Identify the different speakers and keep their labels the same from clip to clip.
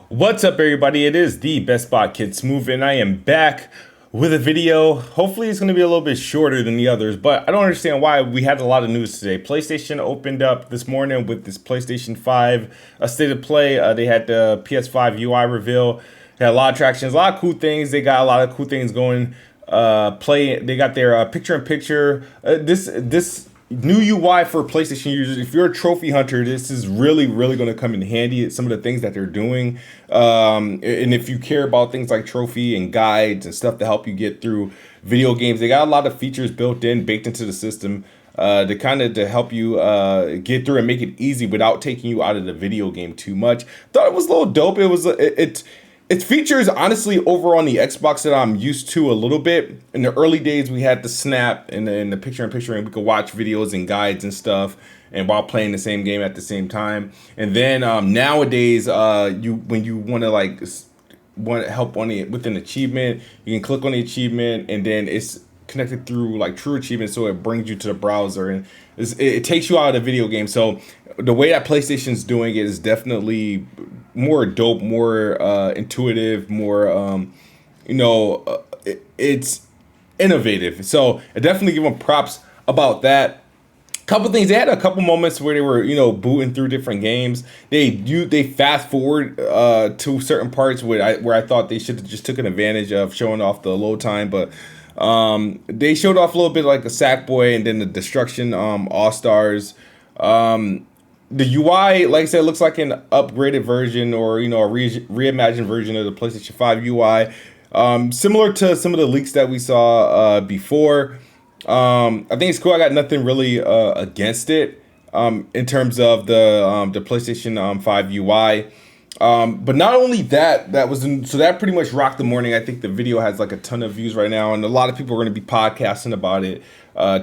Speaker 1: What's up, everybody? It is the Best Bot Kid Smooth, and I am back with a video. Hopefully it's going to be a little bit shorter than the others, but I don't understand why. We had a lot of news today. PlayStation opened up this morning with this PlayStation 5 state of play. They had the Ps5 Ui Reveal. They had a lot of tractions, a lot of cool things. They got a lot of cool things going. They got their picture-in-picture. This new UI for PlayStation users. If you're a trophy hunter, this is really going to come in handy. Some of the things that they're doing, and if you care about things like trophy and guides and stuff to help you get through video games, they got a lot of features baked into the system to help you get through and make it easy without taking you out of the video game too much. Thought it was a little dope. It features, honestly, over on the Xbox that I'm used to a little bit. In the early days, we had the snap and the picture-in-picture, and we could watch videos and guides and stuff, and while playing the same game at the same time. And then nowadays, when you want to help with an achievement, you can click on the achievement, and then it's connected through like True Achievement, so it brings you to the browser, and it takes you out of the video game. So the way that PlayStation's doing it is definitely more dope, more intuitive, more it's innovative. So I definitely give them props about that. Couple things, they had a couple moments where they were booting through different games. They fast forward to certain parts where I thought they should have just taken advantage of showing off the load time, but they showed off a little bit like the Sackboy and then the Destruction All Stars. The UI, like I said, looks like an upgraded version or a reimagined version of the PlayStation 5 UI, similar to some of the leaks that we saw before. I think it's cool. I got nothing really against it in terms of the PlayStation 5 UI. But not only that, so that pretty much rocked the morning. I think the video has like a ton of views right now, and a lot of people are going to be podcasting about it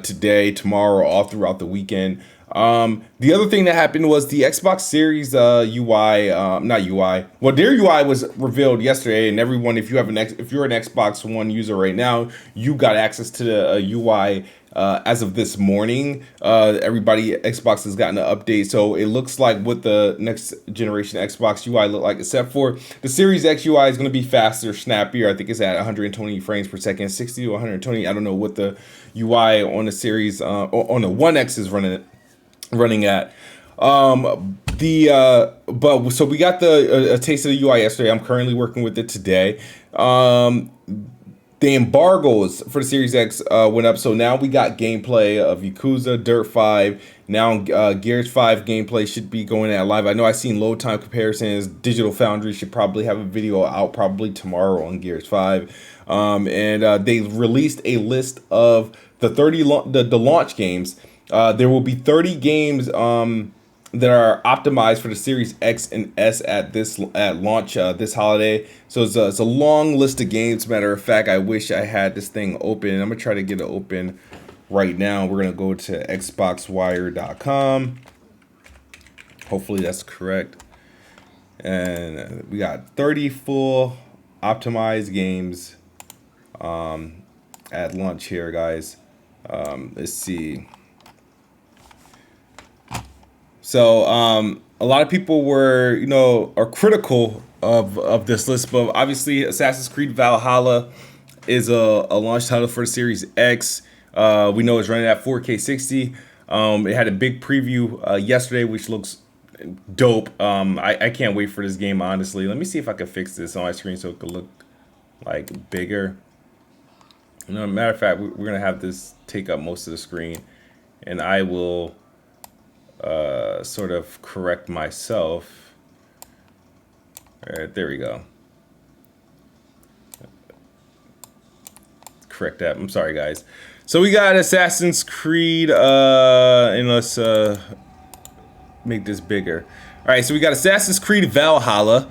Speaker 1: today, tomorrow, all throughout the weekend. The other thing that happened was the Xbox Series UI, not UI. Well, their UI was revealed yesterday, and everyone, if you're an Xbox One user right now, you got access to the UI as of this morning. Xbox has gotten an update, so it looks like what the next generation Xbox UI look like, except for the Series X UI is going to be faster, snappier. I think it's at 120 frames per second, 60 to 120. I don't know what the UI on the Series on the One X is running at. So we got a taste of the UI yesterday. I'm currently working with it today. The embargoes for the Series X went up, so now we got gameplay of Yakuza, Dirt 5. Now Gears 5 gameplay should be going at live. I know I've seen load time comparisons. Digital Foundry should probably have a video out probably tomorrow on Gears 5. And they released a list of the the launch games. There will be 30 games that are optimized for the Series X and S at launch this holiday. So it's a long list of games. Matter of fact, I wish I had this thing open. I'm gonna try to get it open right now. We're gonna go to xboxwire.com. Hopefully that's correct. And we got 30 full optimized games at launch here, guys. Let's see. So a lot of people are critical of this list, but obviously Assassin's Creed Valhalla is a launch title for the Series X. We know it's running at 4K 60. It had a big preview yesterday, which looks dope. I can't wait for this game, honestly. Let me see if I can fix this on my screen so it could look like bigger. Matter of fact, we're gonna have this take up most of the screen, and I will sort of correct myself. All right, there we go. Correct that. I'm sorry, guys. So we got Assassin's Creed, and let's make this bigger. All right, so we got Assassin's Creed Valhalla,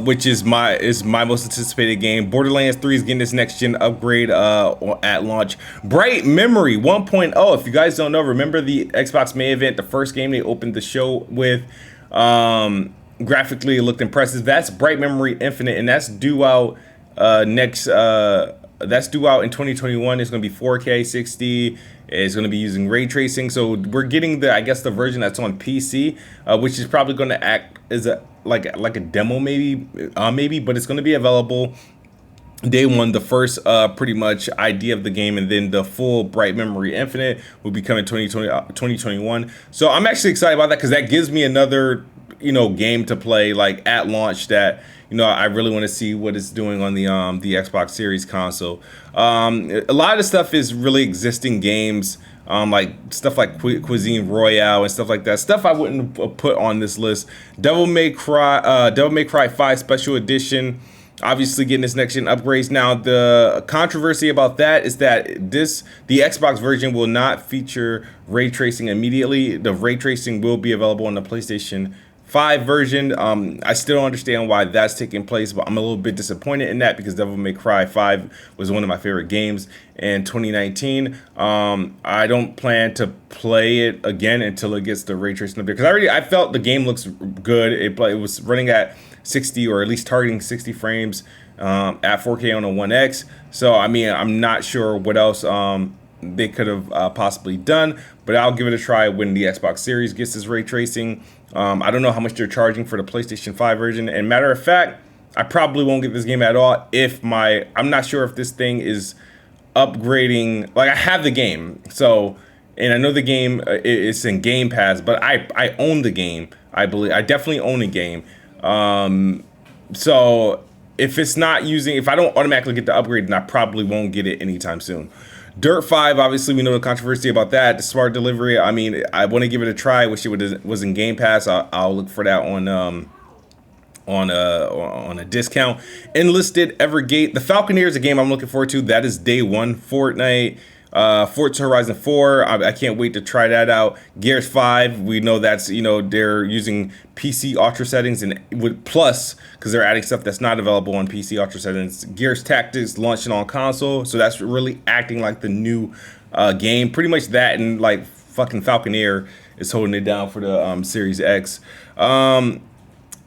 Speaker 1: which is my most anticipated game. Borderlands 3 is getting this next gen upgrade at launch. Bright Memory 1.0. If you guys don't know, remember the Xbox May event, the first game they opened the show with. Graphically, it looked impressive. That's Bright Memory Infinite, and that's due out next that's due out in 2021. It's going to be 4K 60. It's going to be using ray tracing. So we're getting the, I guess, the version that's on PC, which is probably going to act as a like a demo maybe, but it's going to be available day one. The first pretty much idea of the game, and then the full Bright Memory Infinite will be coming 2021. So I'm actually excited about that, because that gives me another game to play like at launch that I really want to see what it's doing on the Xbox Series console. A lot of the stuff is really existing games, like stuff like Cuisine Royale and stuff like that. Stuff I wouldn't put on this list. Devil May Cry 5 Special Edition, obviously getting its next gen upgrades. Now the controversy about that is that the Xbox version will not feature ray tracing immediately. The ray tracing will be available on the PlayStation 5 version. I still don't understand why that's taking place, but I'm a little bit disappointed in that, because Devil May Cry 5 was one of my favorite games in 2019. I don't plan to play it again until it gets the ray tracing up there, because I felt the game looks good. It was running at 60, or at least targeting 60 frames at 4K on a 1X. So I mean, I'm not sure what else they could have possibly done, but I'll give it a try when the Xbox Series gets this ray tracing. I don't know how much they're charging for the PlayStation 5 version. And matter of fact, I probably won't get this game at all I'm not sure if this thing is upgrading. Like, I have the game, so, and I know the game it's in Game Pass, but I own the game. I believe I definitely own a game. So if I don't automatically get the upgrade, then I probably won't get it anytime soon. Dirt 5, obviously, we know the controversy about that. The smart delivery, I mean, I want to give it a try. Wish it was in Game Pass. I'll look for that on a discount. Enlisted Evergate. The Falconeer is a game I'm looking forward to. That is day one. Fortnite. Forza Horizon 4, I can't wait to try that out. Gears 5, we know that's, they're using PC Ultra settings and with Plus, because they're adding stuff that's not available on PC Ultra settings. Gears Tactics launching on console, so that's really acting like the new game. Pretty much that, and like fucking Falconeer is holding it down for the Series X. Man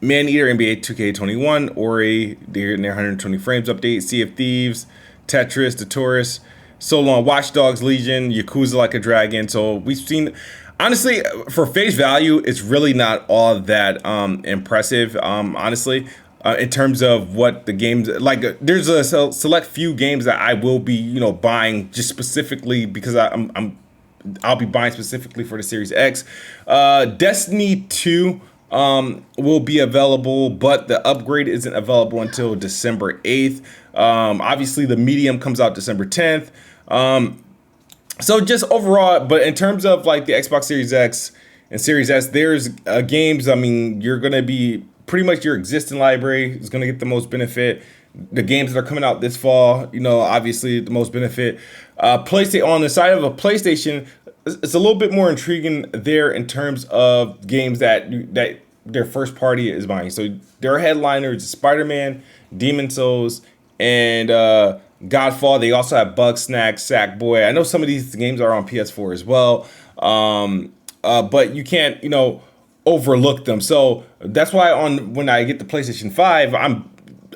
Speaker 1: Eater, NBA 2K21, Ori, they're in their 120 frames update. Sea of Thieves, Tetris, The Tourist, So Long, Watch Dogs Legion, Yakuza Like a Dragon. So we've seen, honestly, for face value, it's really not all that impressive, honestly, in terms of what the games, like there's a select few games that I will be, buying just specifically because I'll be buying specifically for the Series X. Destiny 2 will be available, but the upgrade isn't available until December 8th. Obviously, the Medium comes out December 10th. So just overall, but in terms of like the Xbox Series X and Series S, there's games, I mean, you're going to be pretty much your existing library is going to get the most benefit. The games that are coming out this fall, obviously the most benefit. PlayStation, on the side of a PlayStation, it's a little bit more intriguing there in terms of games that their first party is buying. So their headliners, Spider-Man, Demon Souls, and Godfall. They also have Bugsnax, Sackboy. I know some of these games are on PS4 as well, but you can't, overlook them. So that's why when I get the PlayStation 5,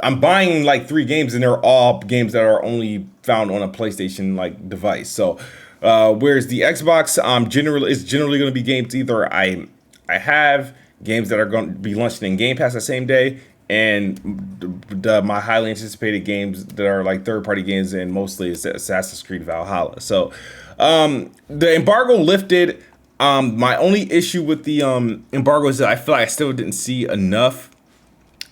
Speaker 1: I'm buying like 3 games, and they're all games that are only found on a PlayStation like device. So whereas the Xbox is generally going to be games either I have games that are going to be launched in Game Pass the same day, and my highly anticipated games that are like third-party games, and mostly it's Assassin's Creed Valhalla. So the embargo lifted. My only issue with the embargo is that I feel like I still didn't see enough.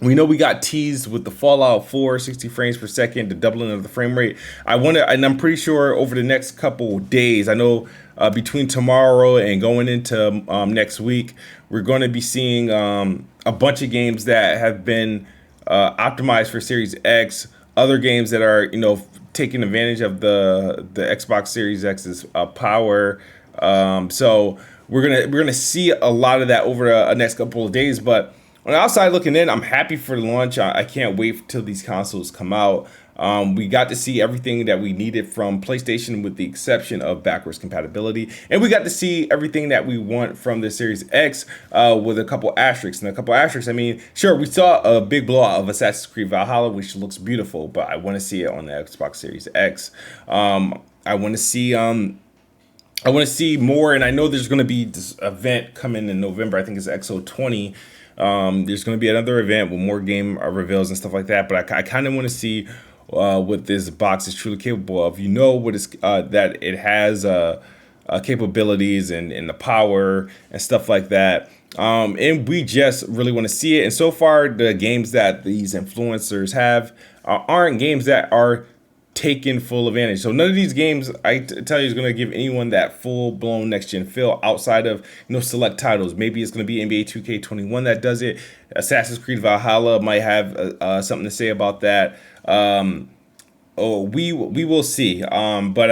Speaker 1: We know we got teased with the Fallout 4 60 frames per second, the doubling of the frame rate. And I'm pretty sure over the next couple days, I know between tomorrow and going into next week, we're going to be seeing a bunch of games that have been optimized for Series X, other games that are, taking advantage of the Xbox Series X's power. So we're gonna see a lot of that over the next couple of days, but on the outside looking in, I'm happy for the launch. I can't wait till these consoles come out. We got to see everything that we needed from PlayStation with the exception of backwards compatibility. And we got to see everything that we want from the Series X with a couple asterisks. And a couple asterisks, I mean, sure, we saw a big blowout of Assassin's Creed Valhalla, which looks beautiful, but I want to see it on the Xbox Series X. I want to see more, and I know there's going to be this event coming in November. I think it's XO20. There's going to be another event with more game reveals and stuff like that. But I kind of want to see what this box is truly capable of. You know what is that it has capabilities and the power and stuff like that. And we just really want to see it. And so far, the games that these influencers have aren't games that are taken full advantage. So none of these games, I tell you, is going to give anyone that full-blown next-gen feel outside of select titles. Maybe it's going to be NBA 2K21 that does it. Assassin's Creed Valhalla might have something to say about that. We will see. But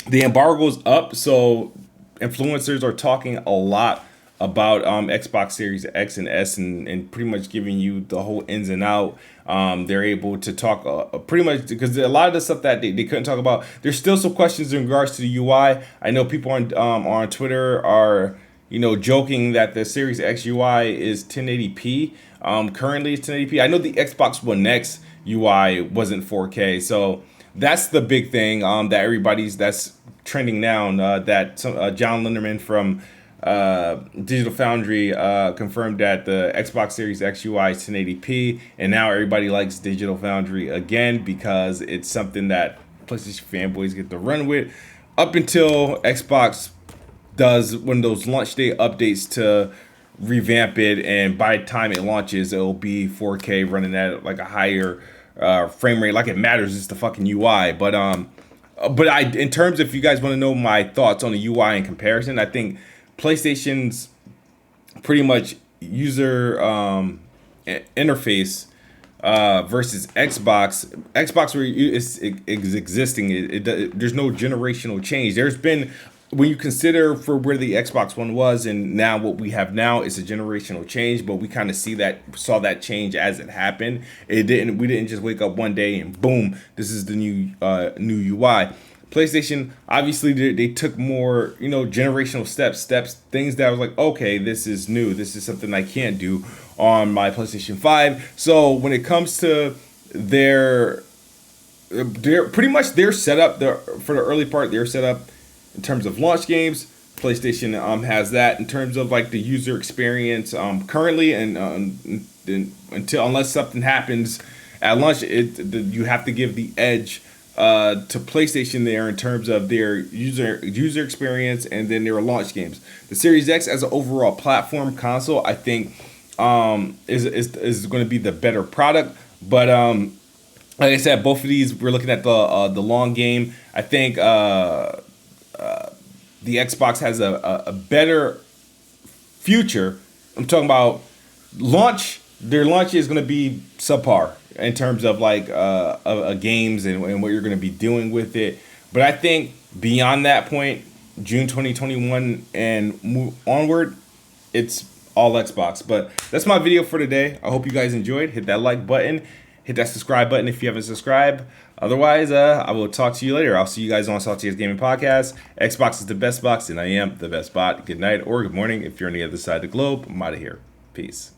Speaker 1: the embargo's up, so influencers are talking a lot about Xbox Series X and S and pretty much giving you the whole ins and out. They're able to talk pretty much because a lot of the stuff that they couldn't talk about. There's still some questions in regards to the UI. I know people on Twitter are joking that the Series X UI is 1080p. Currently it's 1080p. I know the Xbox One X UI wasn't 4K, so that's the big thing that's trending now. That John Linderman from Digital Foundry confirmed that the Xbox Series X UI is 1080p, and now everybody likes Digital Foundry again because it's something that PlayStation fanboys get to run with up until Xbox does one of those launch day updates to revamp it, and by the time it launches, it'll be 4K running at like a higher frame rate. Like it matters, it's the fucking UI. But in terms of, if you guys want to know my thoughts on the UI in comparison, I think PlayStation's pretty much user interface versus Xbox where it's existing. There's no generational change. There's been, when you consider for where the Xbox One was and now what we have now, it's a generational change, but we kind of saw that change as it happened. We didn't just wake up one day and boom, this is the new UI. PlayStation, obviously, they took more, generational steps, things that was like, okay, this is new. This is something I can't do on my PlayStation 5. So when it comes to their pretty much their setup, for the early part, their setup in terms of launch games, PlayStation has that in terms of like the user experience currently, and unless something happens at launch, you have to give the edge to PlayStation there in terms of their user experience and then their launch games. The Series X as an overall platform console, I think, is going to be the better product. But like I said, both of these, we're looking at the long game. I think the Xbox has a better future. I'm talking about launch. Their launch is going to be subpar in terms of like games and what you're going to be doing with it. But I think beyond that point, June 2021 and move onward, it's all Xbox. But that's my video for today. I hope you guys enjoyed. Hit that like button. Hit that subscribe button if you haven't subscribed. Otherwise, I will talk to you later. I'll see you guys on Salty's Gaming Podcast. Xbox is the best box, and I am the best bot. Good night or good morning if you're on the other side of the globe. I'm out of here. Peace.